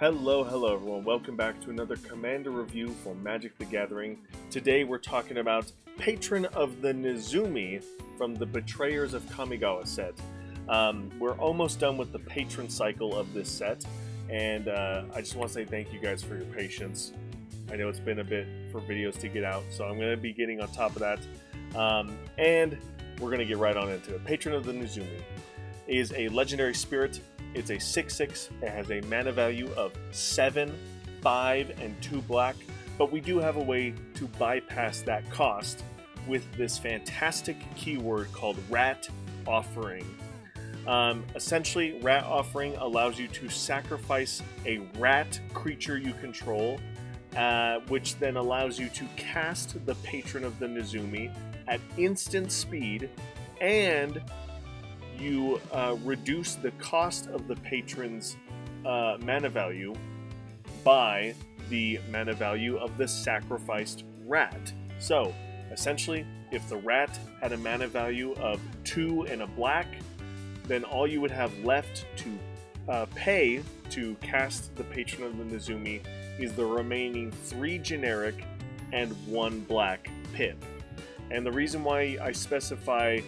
Hello everyone. Welcome back to another Commander review for Magic the Gathering. Today we're talking about Patron of the Nezumi from the Betrayers of Kamigawa set. We're almost done with the Patron cycle of this set, and I just want to say thank you guys for your patience. I know it's been a bit for videos to get out, so I'm going to be getting on top of that. And we're going to get right on into it. Patron of the Nezumi is a legendary spirit. It's a 6/6. It has a mana value of 7, 5, and 2 black, but we do have a way to bypass that cost with this fantastic keyword called Rat Offering. Essentially, Rat Offering allows you to sacrifice a rat creature you control, which then allows you to cast the Patron of the Nezumi at instant speed, and you reduce the cost of the patron's mana value by the mana value of the sacrificed rat. So, essentially, if the rat had a mana value of 2 and a black, then all you would have left to pay to cast the Patron of the Nezumi is the remaining 3 generic and 1 black pip. And the reason why I specify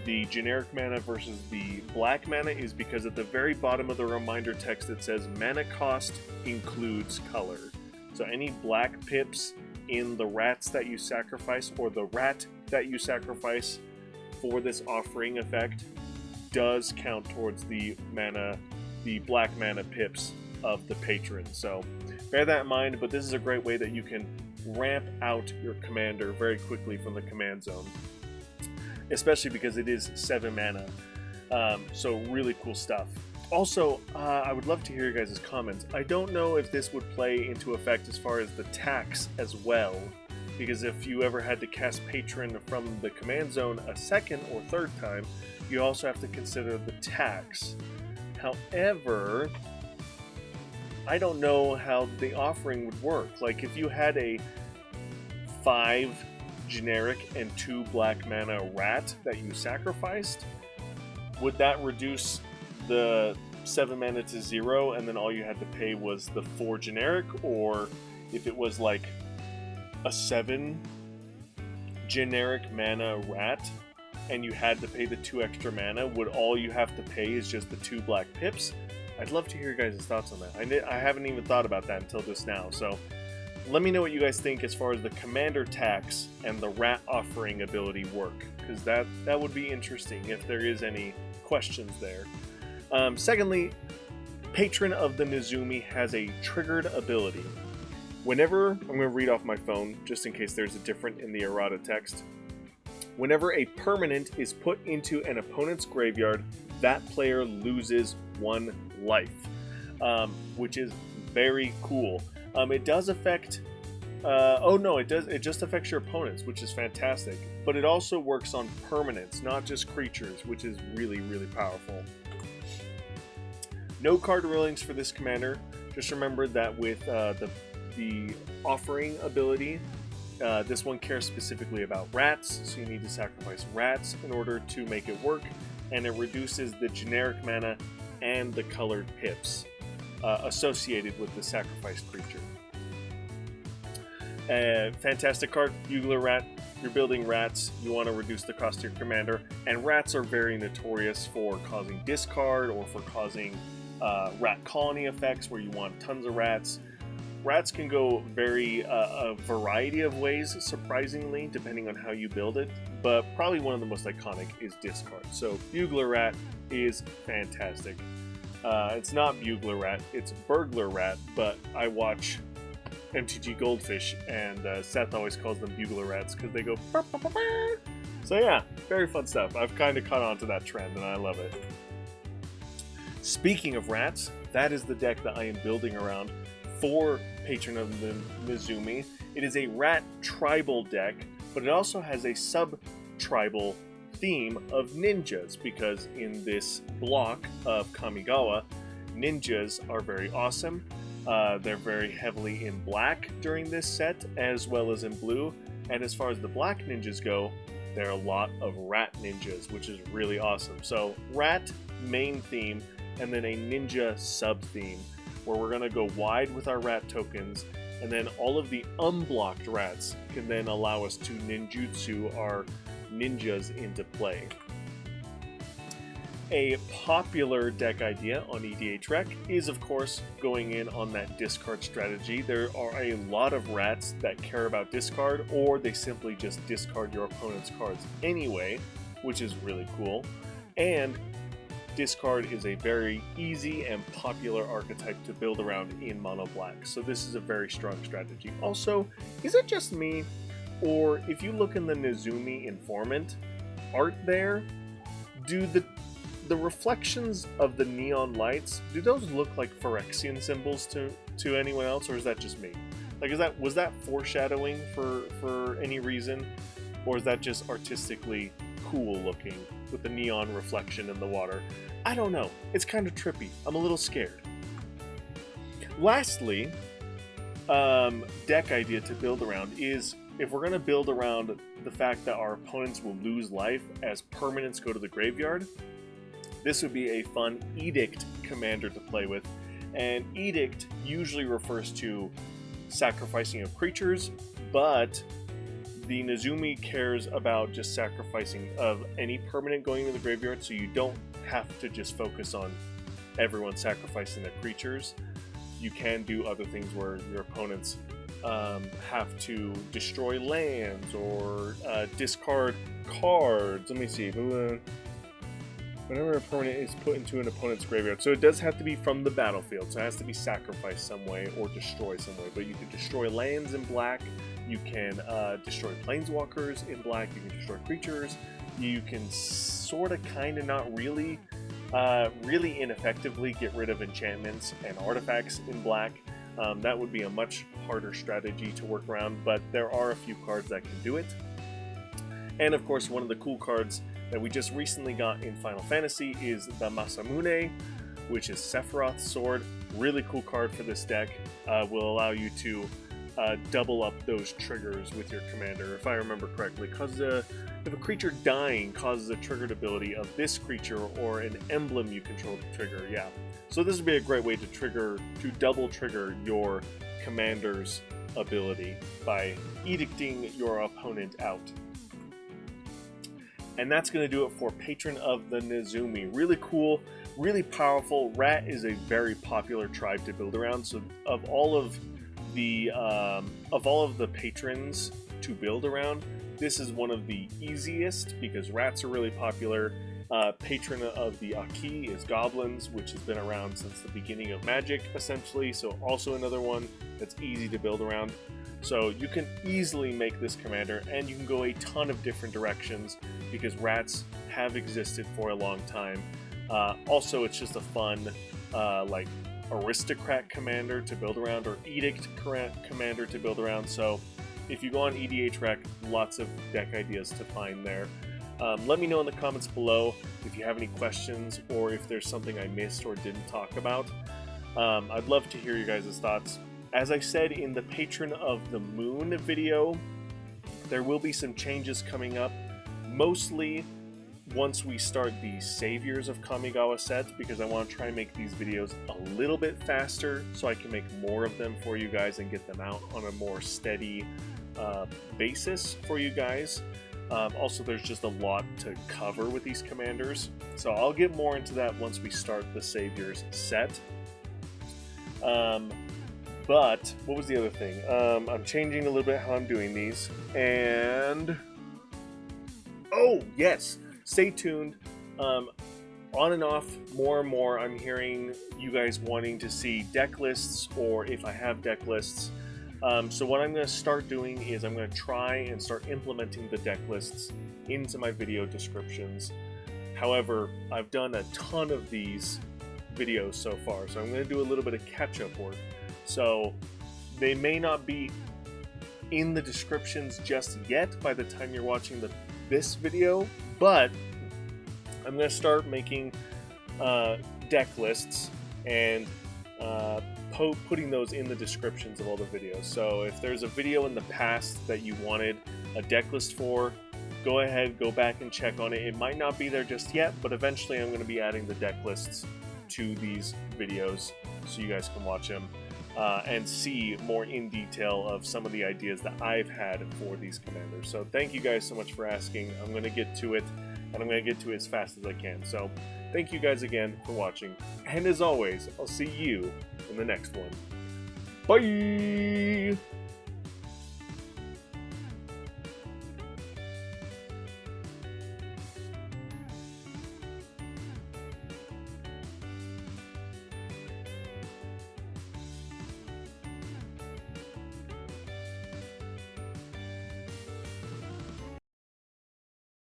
the generic mana versus the black mana is because at the very bottom of the reminder text it says mana cost includes color. So any black pips in the rats that you sacrifice, or the rat that you sacrifice for this offering effect, does count towards the black mana pips of the patron. So bear that in mind, but this is a great way that you can ramp out your commander very quickly from the command zone, especially because it is 7 mana. So really cool stuff. Also, I would love to hear your guys' comments. I don't know if this would play into effect as far as the tax as well, because if you ever had to cast Patron from the command zone a second or third time, you also have to consider the tax. However, I don't know how the offering would work. Like, if you had a 5 generic and 2 black mana rat that you sacrificed, would that reduce the 7 mana to 0 and then all you had to pay was the 4 generic? Or if it was like a 7 generic mana rat and you had to pay the 2 extra mana, would all you have to pay is just the 2 black pips? I'd love to hear your guys' thoughts on that. I haven't even thought about that until just now, so let me know what you guys think as far as the commander tax and the rat offering ability work, because that would be interesting if there is any questions there. Secondly, Patron of the Nezumi has a triggered ability. Whenever, I'm going to read off my phone just in case there's a different in the errata text. Whenever a permanent is put into an opponent's graveyard, that player loses 1 life, which is very cool. It does affect, it just affects your opponents, which is fantastic. But it also works on permanents, not just creatures, which is really, really powerful. No card rulings for this commander. Just remember that with the offering ability, this one cares specifically about rats, so you need to sacrifice rats in order to make it work, and it reduces the generic mana and the colored pips associated with the sacrificed creature. Fantastic card, Bugler Rat. You're building rats, you want to reduce the cost of your commander, and rats are very notorious for causing discard or for causing rat colony effects where you want tons of rats. Rats can go a variety of ways, surprisingly, depending on how you build it, but probably one of the most iconic is discard. So Bugler Rat is fantastic. It's not Bugler Rat, it's Bugler Rat, but I watch MTG Goldfish, and Seth always calls them Bugler Rats because they go burr, burr, burr, burr. So yeah, very fun stuff. I've kind of caught on to that trend and I love it. Speaking of rats, that is the deck that I am building around for Patron of the Nezumi. It is a rat tribal deck, but it also has a sub-tribal theme of ninjas, because in this block of Kamigawa, ninjas are very awesome. They're very heavily in black during this set, as well as in blue. And as far as the black ninjas go, there are a lot of rat ninjas, which is really awesome. So rat main theme, and then a ninja sub theme. where we're going to go wide with our rat tokens, and then all of the unblocked rats can then allow us to ninjutsu our ninjas into play. A popular deck idea on EDH Rec is, of course, going in on that discard strategy. There are a lot of rats that care about discard, or they simply just discard your opponent's cards anyway, which is really cool. And discard is a very easy and popular archetype to build around in mono black, so this is a very strong strategy. Also, is it just me, or if you look in the Nezumi Informant art there, do the reflections of the neon lights, do those look like Phyrexian symbols to anyone else, or is that just me? Like, was that foreshadowing for any reason, or is that just artistically cool looking with the neon reflection in the water? I don't know. It's kind of trippy. I'm a little scared. Lastly, deck idea to build around is, if we're going to build around the fact that our opponents will lose life as permanents go to the graveyard, this would be a fun Edict commander to play with. And Edict usually refers to sacrificing of creatures, but the Nezumi cares about just sacrificing of any permanent going to the graveyard, so you don't have to just focus on everyone sacrificing their creatures. You can do other things where your opponents have to destroy lands or discard cards. Let me see. Whenever a permanent is put into an opponent's graveyard, so it does have to be from the battlefield, so it has to be sacrificed some way or destroyed some way. But you can destroy lands in black, you can destroy planeswalkers in black, you can destroy creatures, you can sort of, kind of, not really, really ineffectively get rid of enchantments and artifacts in black. That would be a much harder strategy to work around, but there are a few cards that can do it. And of course, one of the cool cards that we just recently got in Final Fantasy is the Masamune, which is Sephiroth's sword. Really cool card for this deck. Will allow you to double up those triggers with your commander, if I remember correctly. If a creature dying causes a triggered ability of this creature or an emblem you control to trigger, yeah. So this would be a great way to double trigger your commander's ability by edicting your opponent out. And that's going to do it for Patron of the Nezumi. Really cool, really powerful. Rat is a very popular tribe to build around. So of all of the patrons to build around, this is one of the easiest because rats are really popular. Patron of the Aki is goblins, which has been around since the beginning of Magic, essentially. So also another one that's easy to build around. So you can easily make this commander, and you can go a ton of different directions because rats have existed for a long time. Also, it's just a fun, like, aristocrat commander to build around, or edict commander to build around. So if you go on EDH Rec, lots of deck ideas to find there. Let me know in the comments below if you have any questions or if there's something I missed or didn't talk about. I'd love to hear your guys' thoughts. As I said in the Patron of the Moon video, there will be some changes coming up, mostly once we start the Saviors of Kamigawa set, because I want to try and make these videos a little bit faster so I can make more of them for you guys and get them out on a more steady basis for you guys. Also, there's just a lot to cover with these commanders, so I'll get more into that once we start the Saviors set. But what was the other thing? I'm changing a little bit how I'm doing these, and oh yes, stay tuned. On and off, more and more, I'm hearing you guys wanting to see deck lists, or if I have deck lists. So what I'm going to start doing is I'm going to try and start implementing the deck lists into my video descriptions. However, I've done a ton of these videos so far, so I'm going to do a little bit of catch-up work. So they may not be in the descriptions just yet by the time you're watching this video, but I'm going to start making deck lists and putting those in the descriptions of all the videos. So if there's a video in the past that you wanted a deck list for, go ahead, go back and check on it. It might not be there just yet, but eventually I'm going to be adding the deck lists to these videos so you guys can watch him and see more in detail of some of the ideas that I've had for these commanders. So thank you guys so much for asking. I'm going to get to it, and I'm going to get to it as fast as I can. So thank you guys again for watching, and as always, I'll see you in the next one. Bye!